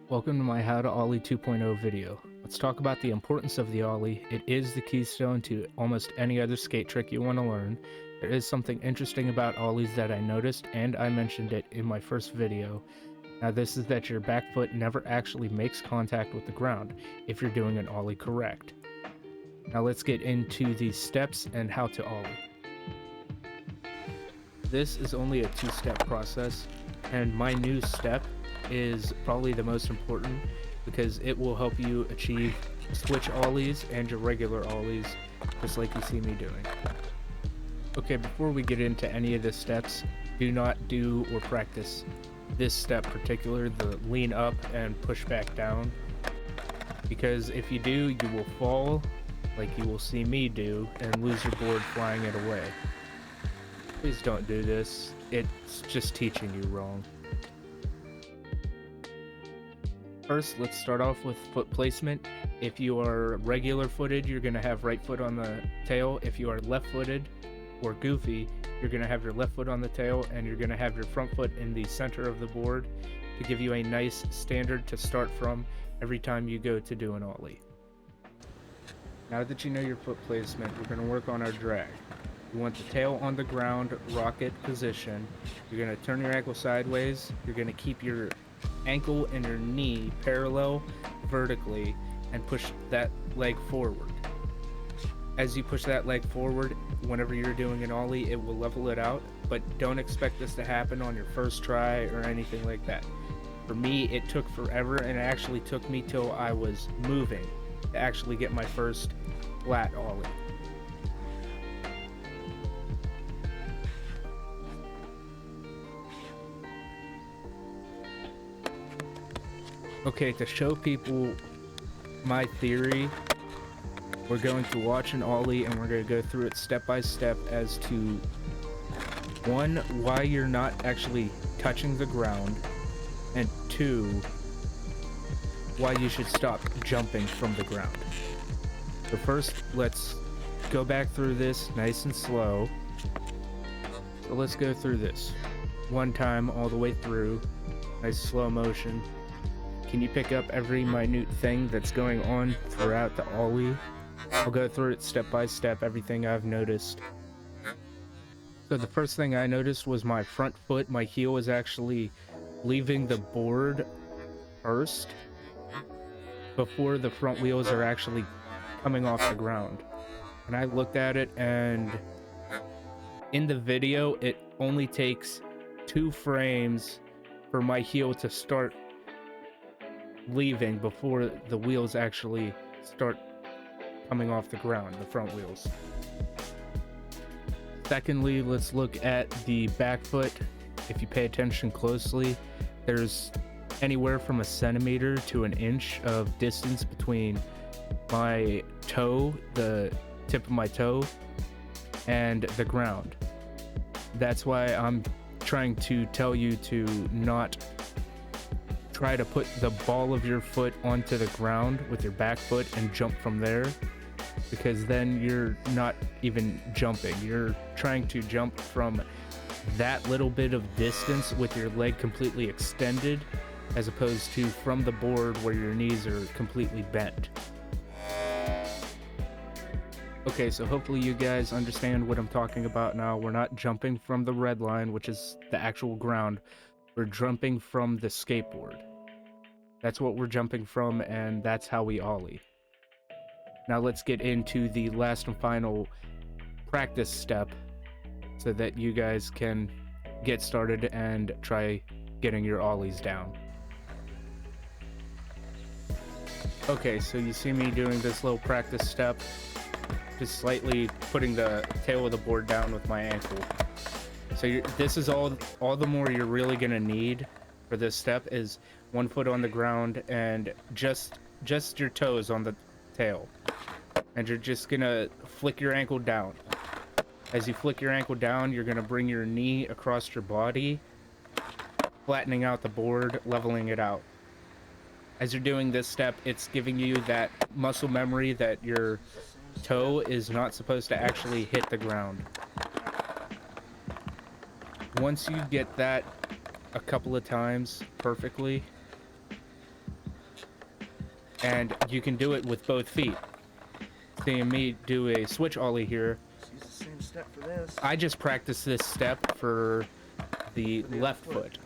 Welcome to my How to Ollie 2.0 video. Let's talk about the importance of the Ollie. It is the keystone to almost any other skate trick you want to learn. There is something interesting about Ollies that I noticed, and I mentioned it in my first video. Now this is that your back foot never actually makes contact with the ground if you're doing an Ollie correct. Now let's get into the steps and how to Ollie. This is only a two-step process, and my new step is probably the most important because it will help you achieve switch ollies and your regular ollies just like you see me doing. Okay, before we get into any of the steps, do not do or practice this step particular, the lean up and push back down, because if you do, you will fall like you will see me do and lose your board flying it away. Please don't do this, it's just teaching you wrong. First, let's start off with foot placement. If you are regular footed, you're going to have right foot on the tail. If you are left footed or goofy, you're going to have your left foot on the tail, and you're going to have your front foot in the center of the board to give you a nice standard to start from every time you go to do an ollie. Now that you know your foot placement, we're going to work on our drag. You want the tail on the ground, rocket position. You're going to turn your ankle sideways. You're going to keep your ankle and your knee parallel vertically and push that leg forward. As you push that leg forward, whenever you're doing an ollie, it will level it out, but don't expect this to happen on your first try or anything like that. For me, it took forever, and it actually took me till I was moving to actually get my first flat ollie. Okay, to show people my theory, we're going to watch an ollie and we're going to go through it step by step as to, one, why you're not actually touching the ground, and two, why you should stop jumping from the ground. So first, let's go back through this nice and slow. So let's go through this one time all the way through, nice slow motion. Can you pick up every minute thing that's going on throughout the ollie? I'll go through it step by step, everything I've noticed. So the first thing I noticed was my front foot, my heel was actually leaving the board first before the front wheels are actually coming off the ground. And I looked at it, and in the video, it only takes 2 frames for my heel to start leaving before the wheels actually start coming off the ground, the front wheels. Secondly, let's look at the back foot. If you pay attention closely, there's anywhere from 1 centimeter to 1 inch of distance between my toe, the tip of my toe, and the ground. That's why I'm trying to tell you to not try to put the ball of your foot onto the ground with your back foot and jump from there, because then you're not even jumping. You're trying to jump from that little bit of distance with your leg completely extended, as opposed to from the board where your knees are completely bent. Okay, so hopefully you guys understand what I'm talking about now. We're not jumping from the red line, which is the actual ground. We're jumping from the skateboard. That's what we're jumping from, and that's how we ollie. Now let's get into the last and final practice step so that you guys can get started and try getting your ollies down. Okay, so you see me doing this little practice step, just slightly putting the tail of the board down with my ankle. So this is all the more you're really gonna need for this step is 1 foot on the ground and just your toes on the tail. And you're just gonna flick your ankle down. As you flick your ankle down, you're gonna bring your knee across your body, flattening out the board, leveling it out. As you're doing this step, it's giving you that muscle memory that your toe is not supposed to actually hit the ground. Once you get that a couple of times perfectly, And you can do it with both feet. Seeing me do a switch ollie here, Use the same step for this. I just practiced this step for the left foot.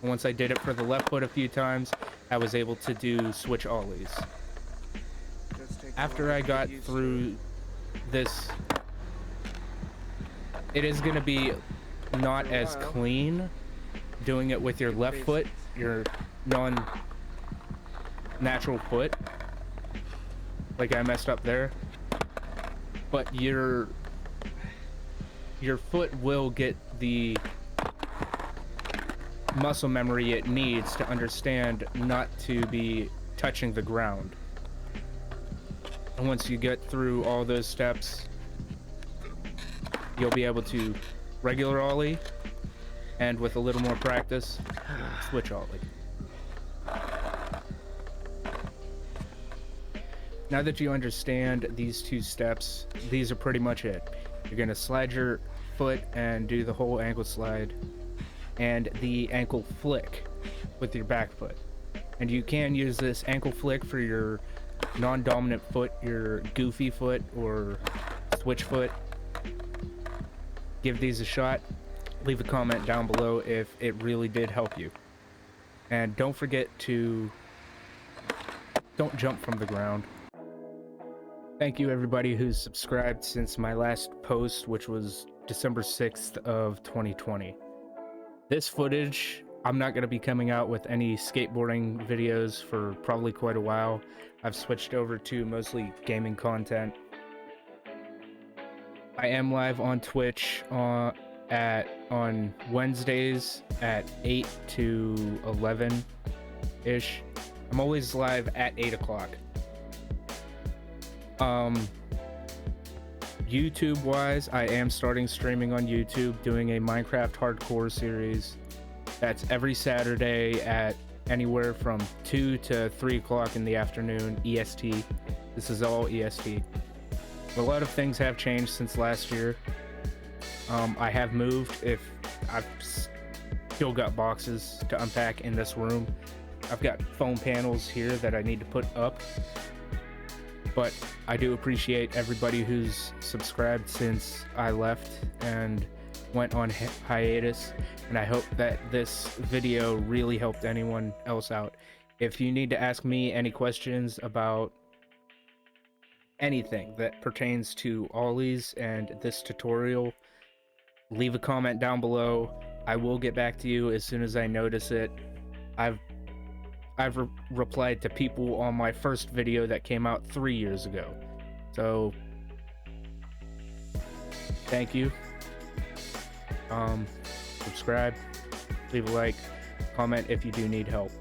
Once I did it for the left foot a few times, I was able to do switch ollies. After I got through this, it is going to be not as clean doing it with your left foot, your non-natural foot. Like I messed up there. But your foot will get the muscle memory it needs to understand not to be touching the ground. And once you get through all those steps, you'll be able to regular ollie, and with a little more practice, switch ollie. Now that you understand these two steps, these are pretty much it. You're gonna slide your foot and do the whole ankle slide and the ankle flick with your back foot. And you can use this ankle flick for your non-dominant foot, your goofy foot or switch foot. Give these a shot. Leave a comment down below if it really did help you. And don't forget to don't jump from the ground. Thank you everybody who's subscribed since my last post, which was December 6th of 2020. This footage, I'm not going to be coming out with any skateboarding videos for probably quite a while. I've switched over to mostly gaming content. I am live on Twitch on Wednesdays at 8 to 11-ish. I'm always live at 8 o'clock. YouTube wise, I am starting streaming on YouTube, doing a Minecraft hardcore series. That's every Saturday at anywhere from 2 to 3 o'clock in the afternoon EST. This is all EST. A lot of things have changed since last year. I have moved. I've still got boxes to unpack in this room. I've got foam panels here that I need to put up. But I do appreciate everybody who's subscribed since I left and went on hiatus, and I hope that this video really helped anyone else out. If you need to ask me any questions about anything that pertains to ollies and this tutorial, leave a comment down below. I will get back to you as soon as I notice it. I've replied to people on my first video that came out 3 years ago. So, thank you. Subscribe, leave a like, comment if you do need help.